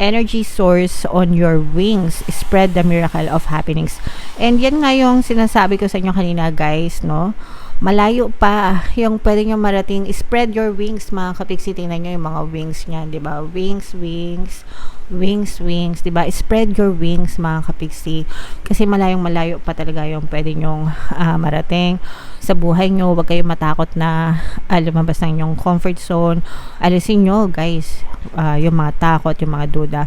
energy source on your wings. Spread the miracle of happenings. And yan nga yung sinasabi ko sa inyo kanina, guys, no? Malayo pa yung pwede nyo marating. Spread your wings, mga kapiksi. Tingnan nyo yung mga wings niyan, di ba? Wings, wings, wings, wings, di ba? Spread your wings, mga kapiksi. Kasi malayong malayo pa talaga yung pwede nyong marating sa buhay nyo. Huwag kayong matakot na lumabas ng inyong comfort zone. Alisin nyo, guys, yung mga takot, yung mga duda.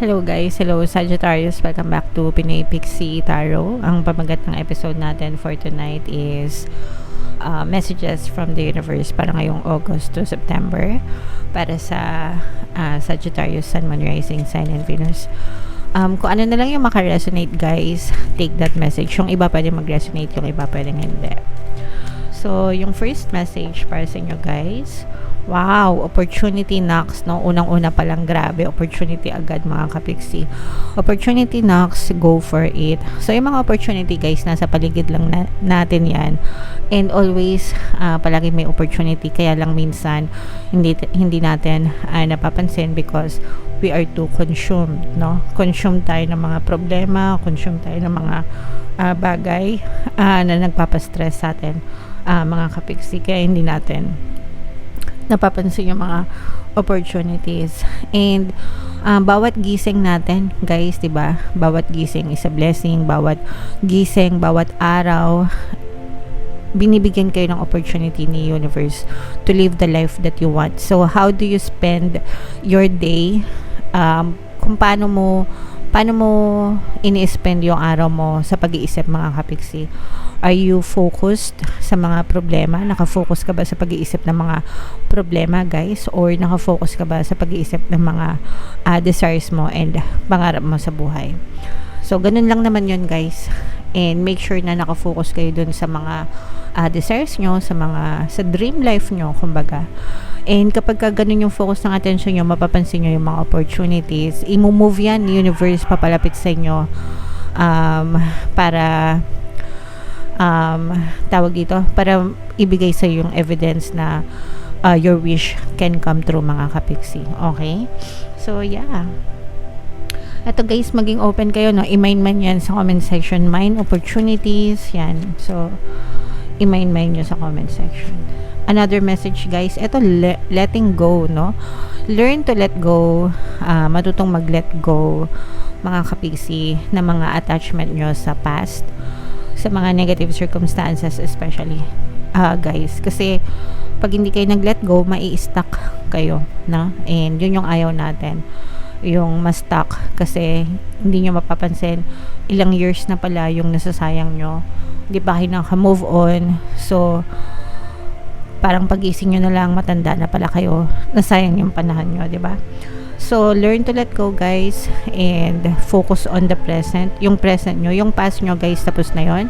Hello guys, hello Sagittarius, welcome back to Pinoy Pixie Tarot. Ang pamagat ng episode natin for tonight is messages from the universe para ngayong August to September para sa Sagittarius, Sun, Moon, Rising, Sign, and Venus. Kung ano na lang yung makaresonate, guys, take that message. Yung iba pwede mag-resonate, yung iba pwede hindi. So, yung first message para sa inyo, guys. Wow, opportunity knocks, no? Unang-una pa lang, grabe, opportunity agad, mga kapiksi. Opportunity knocks, go for it. So, yung mga opportunity, guys, nasa paligid lang natin yan. And always, palagi may opportunity. Kaya lang minsan, hindi natin napapansin because we are too consumed, no? Consumed tayo ng mga problema, consumed tayo ng mga bagay na nagpapastress sa atin, mga kapiksi. Kaya hindi natin napapansin yung mga opportunities. And bawat gising natin, guys, 'di ba? Bawat gising is a blessing. Bawat gising, bawat araw, binibigyan kayo ng opportunity ni universe to live the life that you want. So how do you spend your day? Kung paano mo ini-spend yung araw mo sa pag-iisip, mga kapiksi. Are you focused sa mga problema? Nakafocus ka ba sa pag-iisip ng mga problema, guys? Or nakafocus ka ba sa pag-iisip ng mga desires mo and pangarap mo sa buhay? So, ganun lang naman yun, guys. And make sure na nakafocus kayo dun sa mga desires nyo, sa dream life nyo, kumbaga. And kapag ganun yung focus ng attention nyo, mapapansin nyo yung mga opportunities. I-move yan, universe, papalapit sa inyo para tawag dito, para ibigay sa yung evidence na your wish can come true, mga kapiksi. Okay? So, yeah. Ito, guys, maging open kayo, no? I-mind man yan sa comment section. Mind opportunities, yan. So, i-mind nyo sa comment section. Another message, guys, ito, letting go, no? Learn to let go, matutong mag-let go, mga kapiksi, na mga attachment nyo sa past, sa mga negative circumstances especially, guys. Kasi, pag hindi kayo nag-let go, mai-stuck kayo, no? And yun yung ayaw natin. Yung ma-stuck kasi hindi nyo mapapansin ilang years na pala yung nasasayang nyo, hindi pa kayo naka-move on. So parang pag-ising nyo na lang, matanda na pala kayo, nasayang yung panahon nyo, diba? So learn to let go, guys, and focus on the present. Yung present nyo, yung past nyo, guys, tapos na yon,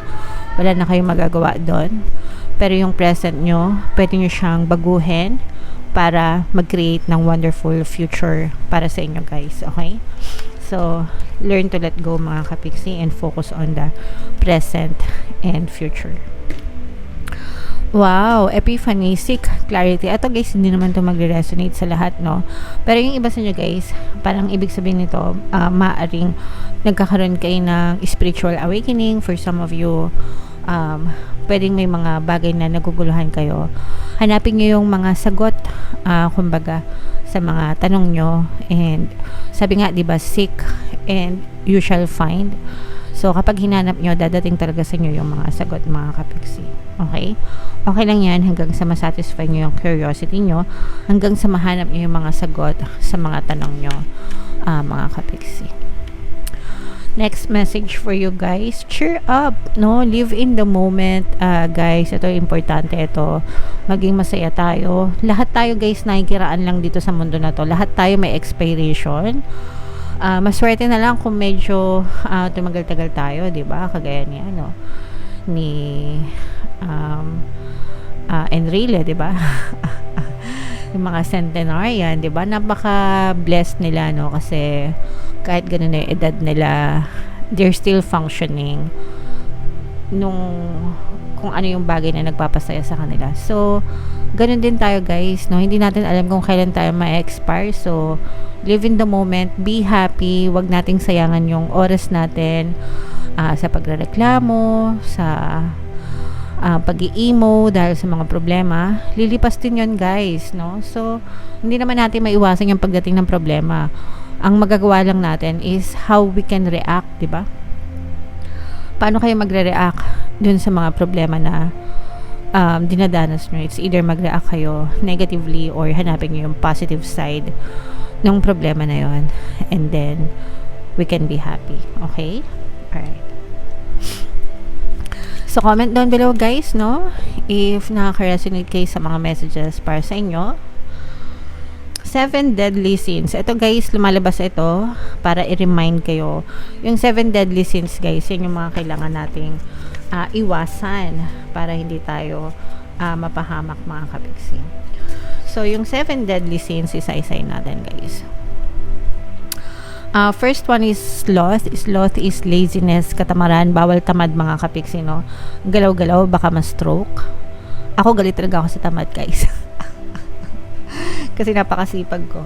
wala na kayong magagawa doon. Pero yung present nyo, pwede nyo siyang baguhin para mag-create ng wonderful future para sa inyo, guys. Okay? So, learn to let go, mga kapiksi, and focus on the present and future. Wow, epiphany, seek clarity. Ito, guys, hindi naman to magre-resonate sa lahat, no? Pero yung iba sa inyo, guys, parang ibig sabihin nito, maaring nagkakaroon kayo ng spiritual awakening. For some of you, pwedeng may mga bagay na naguguluhan kayo. Hanapin nyo yung mga sagot, kumbaga, sa mga tanong nyo. And sabi nga, diba, seek and you shall find. So, kapag hinanap nyo, dadating talaga sa inyo yung mga sagot, mga kapiksi. Okay? Okay lang yan hanggang sa masatisfy nyo yung curiosity nyo, hanggang sa mahanap nyo yung mga sagot sa mga tanong nyo, mga kapiksi. Next message for you, guys. Cheer up, no? Live in the moment, guys. Ito, importante ito. Maging masaya tayo. Lahat tayo, guys, nakikiraan lang dito sa mundo na to. Lahat tayo may expiration. Maswerte na lang kung medyo tumagal-tagal tayo, di ba? Kagaya niya, no? Ni Enrile, di ba? Yung mga centenarian, di ba? Napaka-blessed nila, no? Kasi kahit ganun na yung edad nila, they're still functioning kung ano yung bagay na nagpapasaya sa kanila. So, ganun din tayo guys, no? Hindi natin alam kung kailan tayo ma-expire. So, live in the moment, be happy, wag nating sayangan yung oras natin sa pagrereklamo, sa pag-i-emo dahil sa mga problema. Lilipas din yun guys, no? So, hindi naman natin maiwasan yung pagdating ng problema. Ang magagawa lang natin is how we can react, di ba? Paano kayo magre-react dun sa mga problema na dinadanas nyo? It's either mag-react kayo negatively or hanapin nyo yung positive side ng problema na yon, and then we can be happy. Okay? Alright. So, comment down below guys, no? If nakaka-resonate kayo sa mga messages para sa inyo. 7 deadly sins. Ito guys, lumalabas ito para i-remind kayo. Yung 7 deadly sins guys, yan yung mga kailangan nating iwasan para hindi tayo mapahamak mga kapiksi. So, yung 7 deadly sins, isa-isayin natin guys. First one is sloth. Sloth is laziness, katamaran, bawal tamad mga kapiksi, no? Galaw-galaw, baka ma-stroke. Ako galit talaga ako sa tamad guys. Kasi napakasipag ko.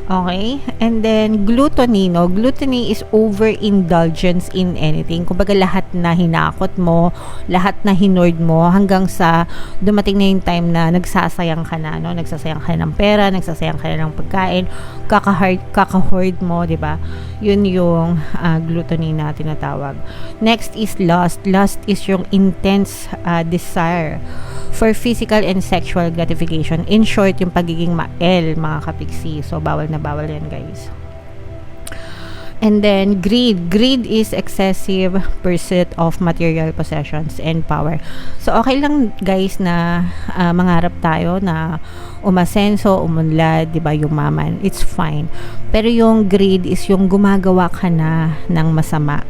Okay? And then, gluttony, no? Gluttony is overindulgence in anything. Kumbaga, lahat na hinakot mo, lahat na hinord mo, hanggang sa dumating na yung time na nagsasayang ka na, no? Nagsasayang ka na ng pera, nagsasayang ka na ng pagkain, kaka-hoard mo, di ba? Yun yung gluttony na tinatawag. Next is lust. Lust is yung intense desire for physical and sexual gratification. In short, yung pagiging mael, mga kapiksi. So, bawal na bawal yan, guys. And then, greed. Greed is excessive pursuit of material possessions and power. So, okay lang, guys, na mangarap tayo na umasenso, umunlad, di ba, yumaman. It's fine. Pero yung greed is yung gumagawa ka na ng masama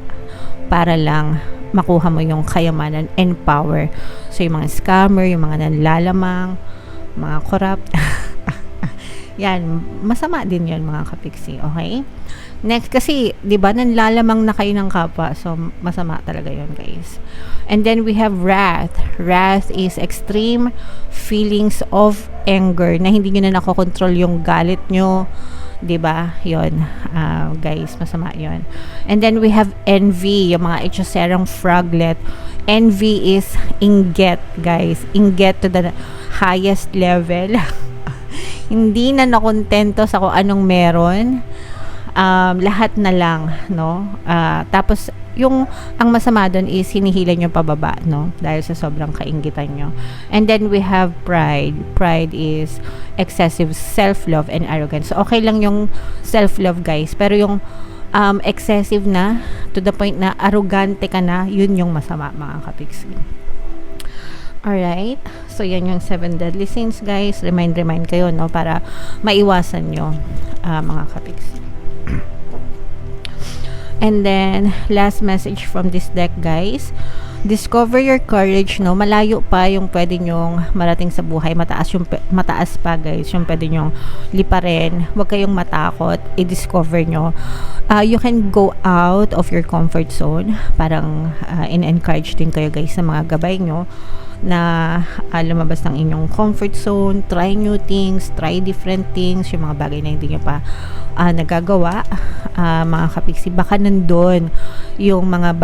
para lang makuha mo yung kayamanan and power. So, yung mga scammer, yung mga nanlalamang, mga corrupt, yan, masama din yun mga kapiksi, okay? Next, kasi, di ba, nanlalamang na kayo ng kapwa, so, masama talaga yun, guys. And then, we have wrath. Wrath is extreme feelings of anger, na hindi nyo na nakokontrol yung galit nyo, di ba? Yun, guys, masama yun. And then, we have envy, yung mga hechiserang froglet. Envy is inggit, guys. Inggit to the highest level. Hindi na nakontento sa kung anong meron. Lahat na lang, no? Tapos, ang masama doon is hinihila nyo pababa, no? Dahil sa sobrang kainggitan nyo. And then, we have pride. Pride is excessive self-love and arrogance. So, okay lang yung self-love, guys. Pero yung excessive na, to the point na arrogante ka na, yun yung masama, mga kapiksi. Alright, so yan yung 7 deadly sins guys. Remind kayo, no, para maiwasan nyo mga kapiksi. And then, last message from this deck guys. Discover your courage, no? Malayo pa yung pwede nyong marating sa buhay. Mataas pa guys, yung pwede nyong liparin. Huwag kayong matakot, i-discover nyo. You can go out of your comfort zone. Parang in-encourage din kayo guys sa mga gabay nyo na lumabas ng inyong comfort zone, try new things, try different things, yung mga bagay na hindi nyo pa nagagawa, mga kapiksi, baka nandun yung mga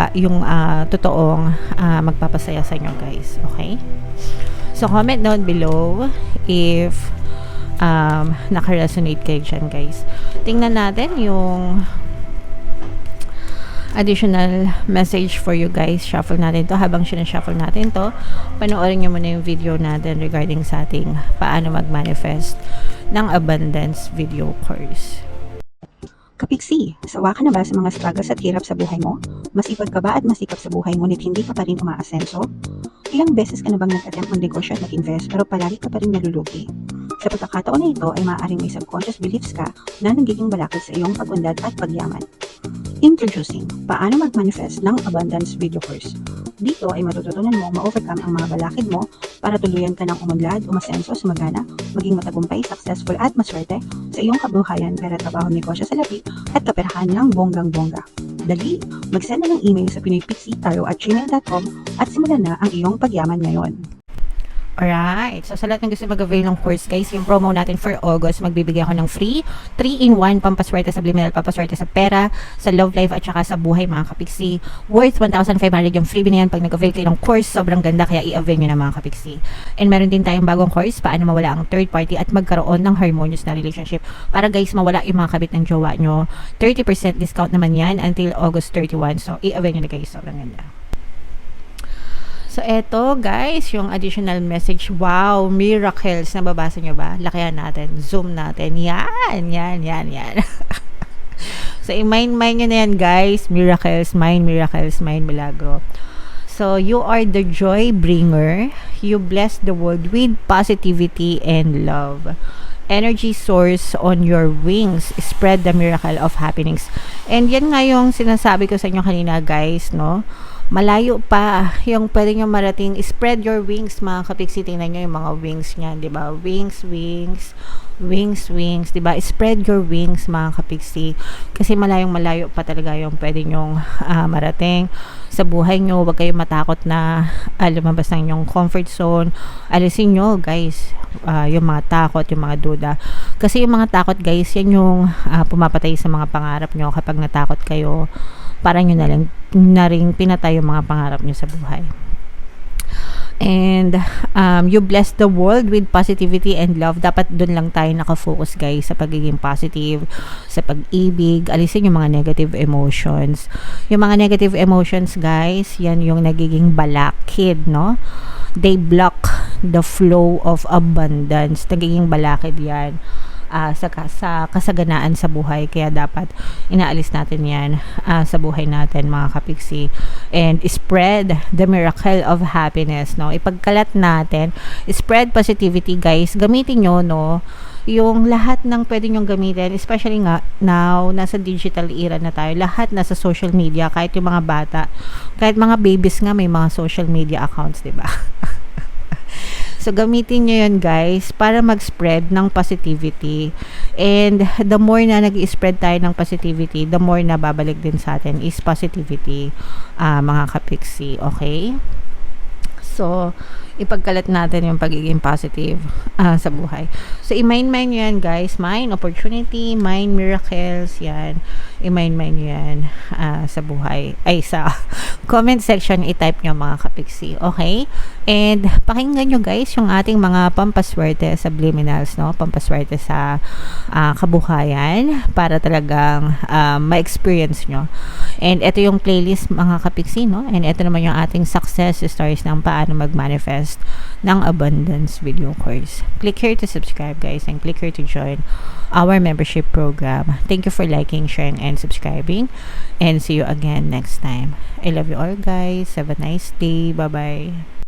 totoong magpapasaya sa inyo guys, okay? So comment down below if naka-resonate kayo dyan guys. Tingnan natin yung additional message for you guys. Shuffle natin to. Habang sinashuffle natin to, panoorin nyo muna yung video natin regarding sa ating paano mag-manifest ng abundance video course. Kapiksi, sawa ka na ba sa mga struggles at hirap sa buhay mo? Masipag ka ba at masikap sa buhay ngunit hindi ka pa rin umaasenso? Ilang beses ka na bang nag-attempt mag-negosyo at mag-invest pero palagi ka pa rin nalulugi? Sa pagkakataon na ito ay maaaring may subconscious beliefs ka na nagiging balakid sa iyong pag-unlad at pagyaman. Introducing, paano mag-manifest ng abundance video course. Dito ay matututunan mo ma-overcome ang mga balakid mo para tuluyan ka ng umunlad, umasenso, sumagana, maging matagumpay, successful at maswerte sa iyong kabuhayan, pera, trabaho, negosyo sa labi at kaperahan ng bonggang-bongga. Dali, mag-send na ng email sa pinoypixietarot@gmail.com at simulan na ang iyong pagyaman ngayon. Alright. So, sa lahat ng gusto mag-avail ng course, guys, yung promo natin for August, magbibigay ako ng free 3-in-1 pampaswerte sa subliminal, pampaswerte sa pera, sa love life, at saka sa buhay, mga kapiksi. Worth 1,500 yung freebie na yan pag nag-avail kayo ng course. Sobrang ganda, kaya i-avail nyo na, mga kapiksi. And meron din tayong bagong course, paano mawala ang third party at magkaroon ng harmonious na relationship. Para, guys, mawala yung mga kabit ng jowa nyo. 30% discount naman yan until August 31. So, i-avail nyo na, guys. Sobrang ganda. So, eto guys, yung additional message. Wow, miracles. Nababasa nyo ba? Lakihan natin. Zoom natin. Yan. So, i-mind nyo na yan, guys. Miracles, mind milagro. So, you are the joy bringer. You bless the world with positivity and love. Energy source on your wings. Spread the miracle of happiness. And yan nga yung sinasabi ko sa inyo kanina, guys, no? Malayo pa yung pwede nyo marating. Spread your wings, mga kapiksi. Tingnan nyo yung mga wings niyan, di ba? Wings, di ba? Spread your wings, mga kapiksi. Kasi malayo pa talaga yung pwede nyong marating sa buhay nyo. Huwag kayong matakot na lumabas ng yung comfort zone. Alisin nyo, guys, yung mga takot, yung mga duda. Kasi yung mga takot, guys, yan yung pumapatay sa mga pangarap nyo. Kapag natakot kayo, parang nyo na rin pinatay yung mga pangarap nyo sa buhay. And you bless the world with positivity and love. Dapat dun lang tayo nakafocus, guys, sa pagiging positive, sa pag-ibig. Alisin yung mga negative emotions. Yung mga negative emotions, guys, yan yung nagiging balakid, no? They block the flow of abundance. Nagiging balakid yan sa kasaganaan sa buhay. Kaya dapat inaalis natin yan sa buhay natin, mga kapiksi. And spread the miracle of happiness, no? Ipagkalat natin. Spread positivity, guys. Gamitin nyo, no? Yung lahat ng pwede nyong gamitin, especially nga now, nasa digital era na tayo, lahat nasa social media, kahit yung mga bata, kahit mga babies nga may mga social media accounts, diba? So, gamitin nyo yun, guys, para mag-spread ng positivity. And the more na nag-spread tayo ng positivity, the more na babalik din sa atin is positivity, mga kapiksi. Okay? So, ipagkalat natin yung pagiging positive sa buhay. So, i-mind nyo yan, guys. Mind opportunity, mind miracles, yan. I-mind nyo yan sa buhay. Ay, sa comment section, i-type nyo, mga kapiksi. Okay? And, pakinggan nyo, guys, yung ating mga pampaswerte subliminals, no? Pampaswerte sa kabuhayan para talagang ma-experience nyo. And, ito yung playlist, mga kapiksi, no? And, ito naman yung ating success stories ng paano mag-manifest ng abundance video course. Click here to subscribe, guys, and click here to join our membership program. Thank you for liking, sharing, and subscribing, and see you again next time. I love you all, guys. Have a nice day. Bye-bye.